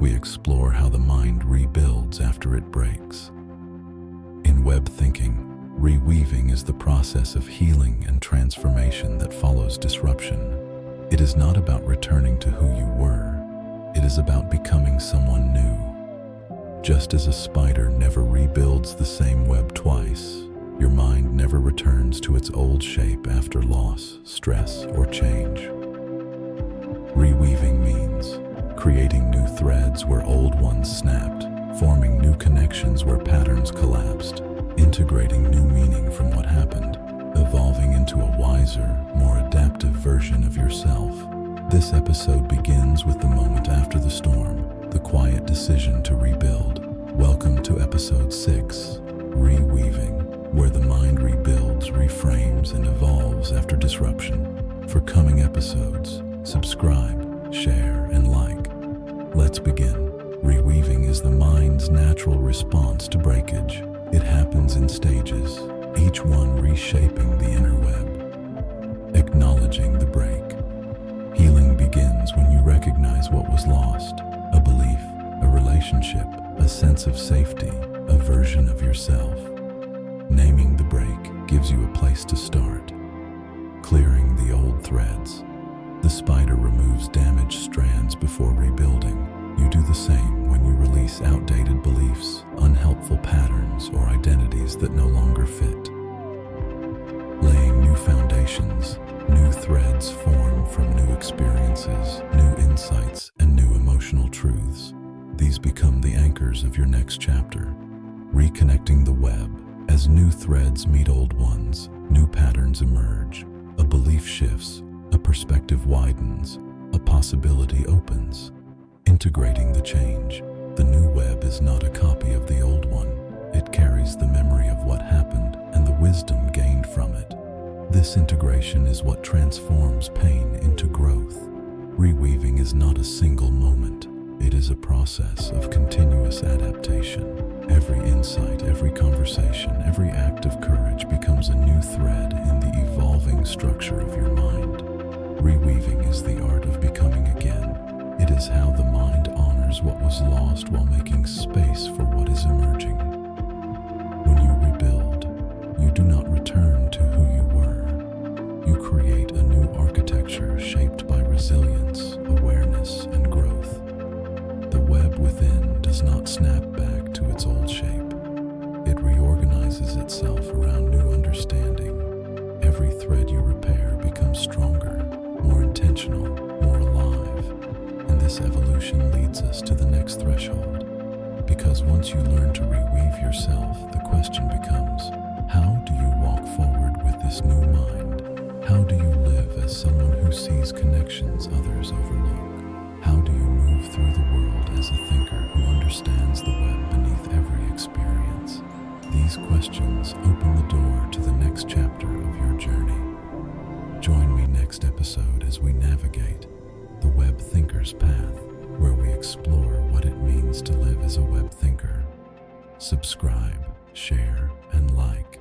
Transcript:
we explore how the mind rebuilds after it breaks. In web thinking, reweaving is the process of healing and transformation that follows disruption. It is not about returning to who you were. It is about becoming someone new. Just as a spider never rebuilds the same web twice, your mind never returns to its old shape after loss, stress, or change. Reweaving means creating new threads where old ones snapped, forming new connections where patterns collapsed, integrating new meaning from what happened, evolving into a wiser, more adaptive version of yourself. This episode begins with the moment after the storm, the quiet decision to rebuild. Welcome to episode 6, Reweaving, where the mind rebuilds, reframes, and evolves after disruption. For coming episodes, subscribe, share, and like. Let's begin. Reweaving is the mind's natural response to breakage. It happens in stages, each one reshaping the inner web. Acknowledging the break. Healing begins when you recognize what was lost, a belief, a relationship, a sense of safety, a version of yourself. Naming the break gives you a place to start. Clearing the old threads. The spider removes damaged strands before rebuilding. You do the same when you release outdated beliefs, unhelpful patterns, or identities that no longer fit. Laying new foundations, new threads form from new experiences, new insights, and new emotional truths. These become the anchors of your next chapter. Reconnecting the web. As new threads meet old ones, new patterns emerge. A belief shifts, a perspective widens, a possibility opens. Integrating the change. The new web is not a copy of the old one. It carries the memory of what happened and the wisdom gained from it. This integration is what transforms pain into growth. Reweaving is not a single moment. It is a process of continuous adaptation. Every insight, every conversation, every act of courage becomes a new thread in the evolving structure of your mind. Reweaving is the art of becoming again. It is how the mind honors what was lost while making space for what is emerging. When you rebuild, you do not return to who you were. You create a new architecture shaped by resilience, awareness, and growth. The web within does not snap back to its old shape. It reorganizes itself around new understanding. Every thread you repair becomes stronger, more intentional, more alive. And this evolution leads us to the next threshold. Because once you learn to reweave yourself, the question becomes, how do you walk forward with this new mind? How do you live as someone who sees connections others overlook? How do you move through the world as a thinker who understands the web beneath every experience? These questions open the door to the next chapter of your journey. Join me next episode as we navigate the web thinker's path, where we explore what it means to live as a web thinker. Subscribe, share, and like.